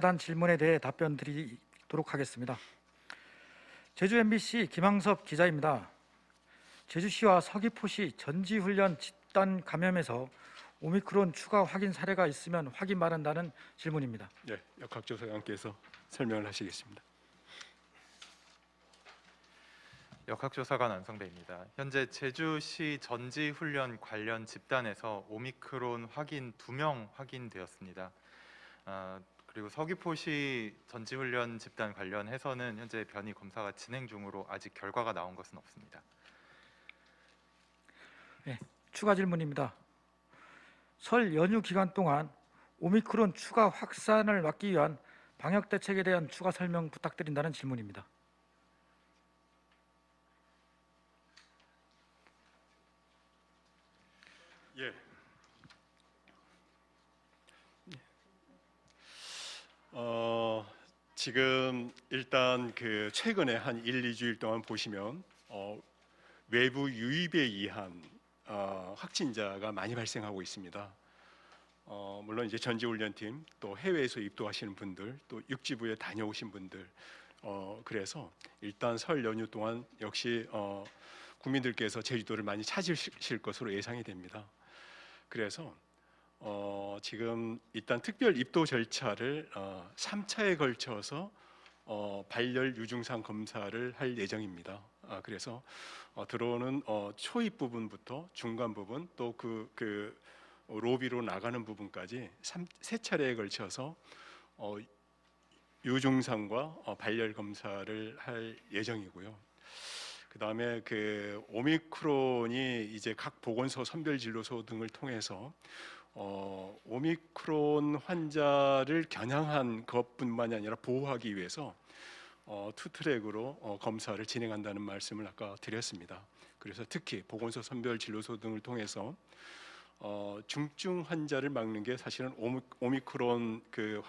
단 질문에 대해 답변 드리도록 하겠습니다. 제주 MBC 김항섭 기자입니다. 제주시와 서귀포시 전지훈련 집단 감염에서 오미크론 추가 확인 사례가 있으면 확인 바란다는 질문입니다. 네, 역학조사관께서 설명을 하시겠습니다. 역학조사관 안성배입니다. 현재 제주시 전지훈련 관련 집단에서 오미크론 확인 2명 확인되었습니다. 그리고 서귀포시 전지훈련 집단 관련해서는 현재 변이 검사가 진행 중으로 아직 결과가 나온 것은 없습니다. 네, 추가 질문입니다. 설 연휴 기간 동안 오미크론 추가 확산을 막기 위한 방역 대책에 대한 추가 설명 부탁드린다는 질문입니다. 예. 지금 일단 그 최근에 한 1-2주일 동안 보시면 외부 유입에 의한 확진자가 많이 발생하고 있습니다. 물론 이제 전지훈련팀 또 해외에서 입도하시는 분들 또 육지부에 다녀오신 분들 그래서 일단 설 연휴 동안 역시 국민들께서 제주도를 많이 찾으실 것으로 예상이 됩니다. 그래서 지금 일단 특별 입도 절차를 3차에 걸쳐서 발열 유증상 검사를 할 예정입니다. 그래서 들어오는 초입 부분부터 중간 부분 또 그 로비로 나가는 부분까지 세 차례에 걸쳐서 유증상과 발열 검사를 할 예정이고요. 그다음에 그 오미크론이 이제 각 보건소 선별진료소 등을 통해서 오미크론 환자를 겨냥한 것뿐만이 아니라 보호하기 위해서 투트랙으로 검사를 진행한다는 말씀을 아까 드렸습니다. 그래서 특히 보건소 선별진료소 등을 통해서 중증 환자를 막는 게 사실은 오미크론 그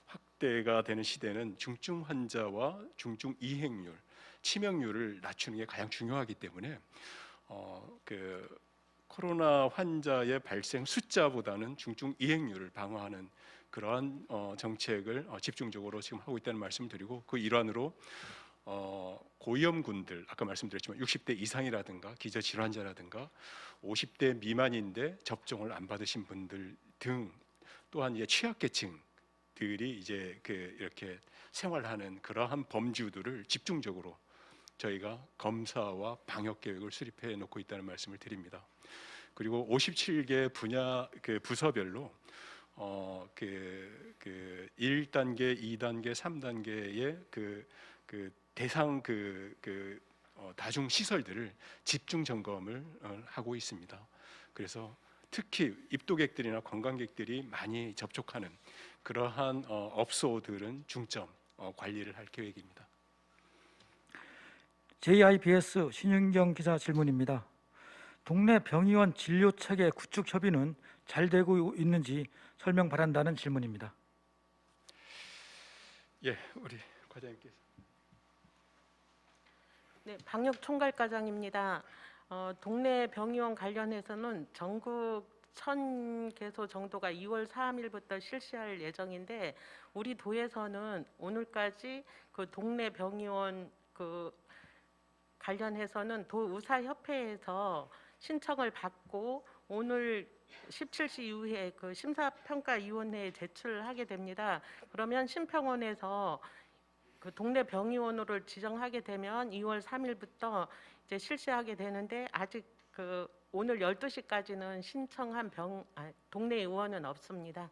확대가 되는 시대는 중증 환자와 중증 이행률, 치명률을 낮추는 게 가장 중요하기 때문에 그 코로나 환자의 발생 숫자보다는 중증 이행률을 방어하는 그러한 정책을 집중적으로 지금 하고 있다는 말씀을 드리고 그 일환으로 고위험군들 아까 말씀드렸지만 60대 이상이라든가 기저질환자라든가 50대 미만인데 접종을 안 받으신 분들 등 또한 이제 취약계층들이 이제 이렇게 생활하는 그러한 범주들을 집중적으로 저희가 검사와 방역 계획을 수립해 놓고 있다는 말씀을 드립니다. 그리고 57개 분야 그 부서별로 1단계, 2단계, 3단계의 그 대상 다중 시설들을 집중 점검을 하고 있습니다. 그래서 특히 입도객들이나 관광객들이 많이 접촉하는 그러한 업소들은 중점 관리를 할 계획입니다. JIBS 신윤경 기자 질문입니다. 동네 병의원 진료 체계 구축 협의는 잘 되고 있는지 설명 바란다는 질문입니다. 예, 우리 과장님께서. 네, 방역총괄과장입니다. 동네 병의원 관련해서는 전국 1000개소 정도가 2월 3일부터 실시할 예정인데 우리 도에서는 오늘까지 그 동네 병의원 관련해서는 도의사협회에서 신청을 받고 오늘 17시 이후에 그 심사평가위원회에 제출하게 됩니다. 그러면 심평원에서 그 동네 병의원으로 지정하게 되면 2월 3일부터 이제 실시하게 되는데 아직 그 오늘 12시까지는 신청한 동네 의원은 없습니다.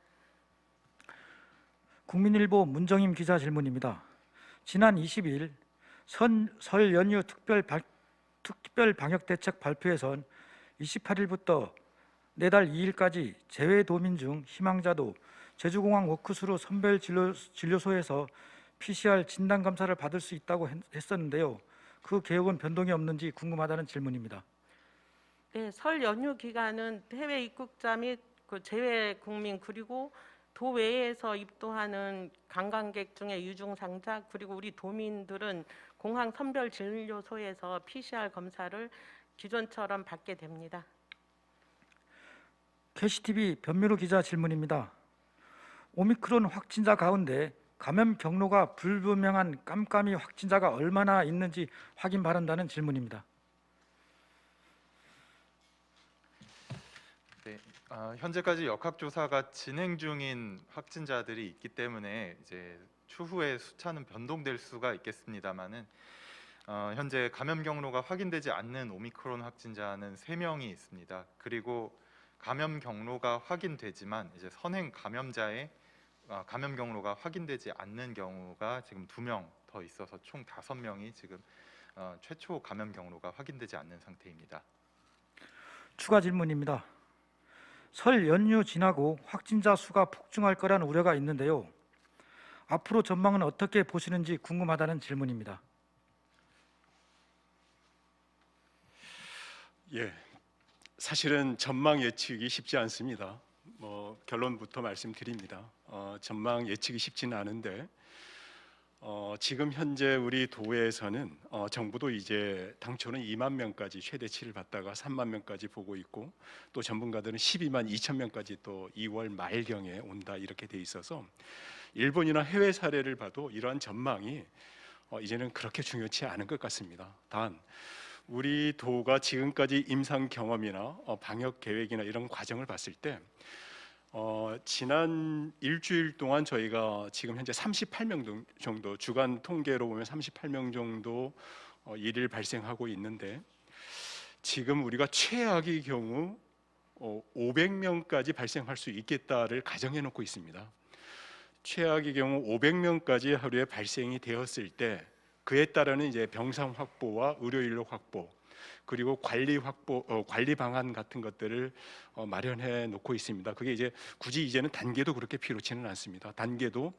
국민일보 문정임 기자 질문입니다. 지난 20일 설 연휴 특별 방역 대책 발표에선 28일부터 내달 2일까지 재외도민 중 희망자도 제주공항 워크스루 선별 진료소에서 PCR 진단 검사를 받을 수 있다고 했었는데요. 그 계획은 변동이 없는지 궁금하다는 질문입니다. 네, 설 연휴 기간은 해외 입국자 및 그 재외 국민 그리고 도외에서 입도하는 관광객 중에 유증상자 그리고 우리 도민들은 공항 선별 진료소에서 PCR 검사를 기존처럼 받게 됩니다. 캐시TV 변미루 기자 질문입니다. 오미크론 확진자 가운데 감염 경로가 불분명한 깜깜이 확진자가 얼마나 있는지 확인 바란다는 질문입니다. 네, 현재까지 역학조사가 진행 중인 확진자들이 있기 때문에 이제 추후에 숫자는 변동될 수가 있겠습니다만은 현재 감염 경로가 확인되지 않는 오미크론 확진자는 3명이 있습니다. 그리고 감염 경로가 확인되지만 이제 선행 감염자의 감염 경로가 확인되지 않는 경우가 지금 2명 더 있어서 총 5명이 지금 최초 감염 경로가 확인되지 않는 상태입니다. 추가 질문입니다. 설 연휴 지나고 확진자 수가 폭증할 거라는 우려가 있는데요. 앞으로 전망은 어떻게 보시는지 궁금하다는 질문입니다. 예, 사실은 전망 예측이 쉽지 않습니다. 결론부터 말씀드립니다. 전망 예측이 쉽지는 않은데 지금 현재 우리 도에서는 정부도 이제 당초는 2만 명까지 최대치를 받다가 3만 명까지 보고 있고 또 전문가들은 12만 2천 명까지 또 2월 말경에 온다 이렇게 돼 있어서 일본이나 해외 사례를 봐도 이러한 전망이 이제는 그렇게 중요치 않은 것 같습니다. 단 우리 도가 지금까지 임상 경험이나 방역 계획이나 이런 과정을 봤을 때 지난 일주일 동안 저희가 지금 현재 38명 정도 주간 통계로 보면 38명 정도 일일 발생하고 있는데 지금 우리가 최악의 경우 500명까지 발생할 수 있겠다를 가정해 놓고 있습니다. 최악의 경우 500명까지 하루에 발생이 되었을 때 그에 따르는 이제 병상 확보와 의료 인력 확보 그리고 관리 방안 같은 것들을 마련해 놓고 있습니다. 그게 이제 굳이 이제는 단계도 그렇게 필요치는 않습니다. 단계도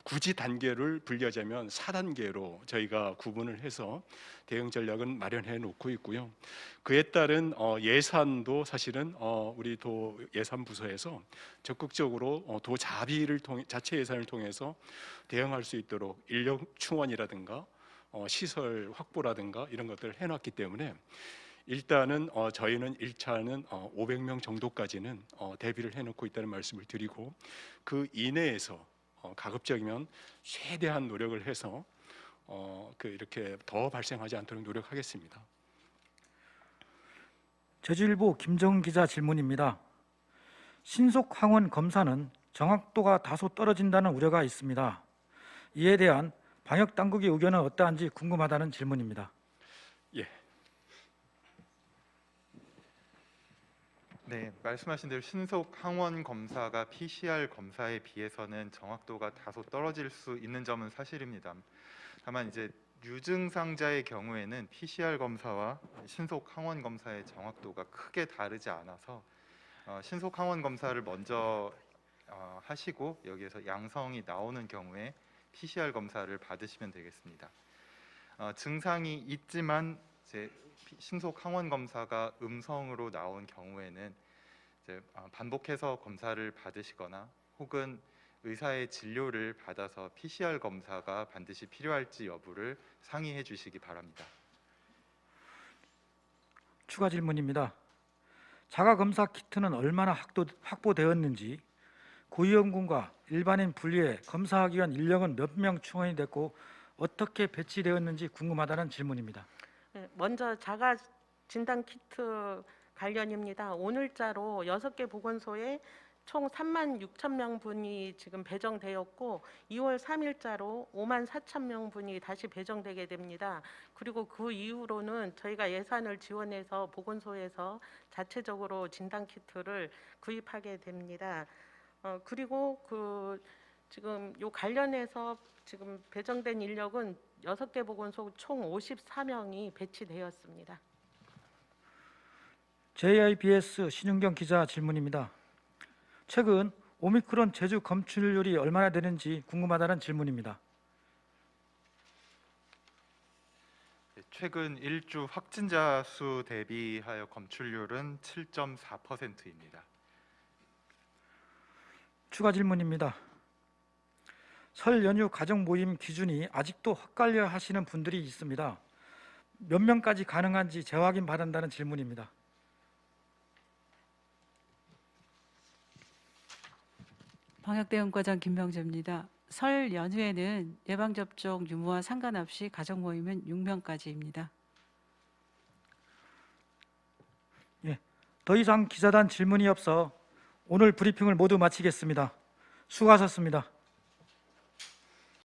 굳이 단계를 분류하자면 4단계로 저희가 구분을 해서 대응 전략은 마련해 놓고 있고요. 그에 따른 예산도 사실은 우리 도 예산부서에서 적극적으로 도 자비를 통해 자체 예산을 통해서 대응할 수 있도록 인력 충원이라든가 시설 확보라든가 이런 것들을 해놨기 때문에 일단은 저희는 1차는 500명 정도까지는 대비를 해놓고 있다는 말씀을 드리고 그 이내에서 가급적이면 최대한 노력을 해서 이렇게 더 발생하지 않도록 노력하겠습니다. 제주일보 김정은 기자 질문입니다. 신속 항원 검사는 정확도가 다소 떨어진다는 우려가 있습니다. 이에 대한 방역 당국의 의견은 어떠한지 궁금하다는 질문입니다. 예, 네, 말씀하신 대로 신속 항원 검사가 PCR 검사에 비해서는 정확도가 다소 떨어질 수 있는 점은 사실입니다. 다만 이제 유증상자의 경우에는 PCR 검사와 신속 항원 검사의 정확도가 크게 다르지 않아서 신속 항원 검사를 먼저 하시고 여기에서 양성이 나오는 경우에 PCR 검사를 받으시면 되겠습니다. 증상이 있지만 이제 신속 항원 검사가 음성으로 나온 경우에는 이제 반복해서 검사를 받으시거나 혹은 의사의 진료를 받아서 PCR 검사가 반드시 필요할지 여부를 상의해 주시기 바랍니다. 추가 질문입니다. 자가 검사 키트는 얼마나 확보되었는지, 고위험군과 일반인 분리해 검사하기 위한 인력은 몇 명 충원이 됐고 어떻게 배치되었는지 궁금하다는 질문입니다. 네, 먼저 자가 진단 키트 관련입니다. 오늘자로 6개 보건소에 총 3만 6천 명분이 지금 배정되었고 2월 3일자로 5만 4천 명분이 다시 배정되게 됩니다. 그리고 그 이후로는 저희가 예산을 지원해서 보건소에서 자체적으로 진단 키트를 구입하게 됩니다. 그리고 지금 요 관련해서 지금 배정된 인력은 6개 보건소 총 54명이 배치되었습니다. JIBS 신윤경 기자 질문입니다. 최근 오미크론 제주 검출률이 얼마나 되는지 궁금하다는 질문입니다. 최근 일주 확진자 수 대비하여 검출률은 7.4%입니다. 추가 질문입니다. 설 연휴 가정 모임 기준이 아직도 헛갈려 하시는 분들이 있습니다. 몇 명까지 가능한지 재확인 바란다는 질문입니다. 방역대응과장 김병재입니다. 설 연휴에는 예방접종 유무와 상관없이 가족 모임은 6명까지입니다. 더 이상 기자단 질문이 없어 오늘 브리핑을 모두 마치겠습니다. 수고하셨습니다.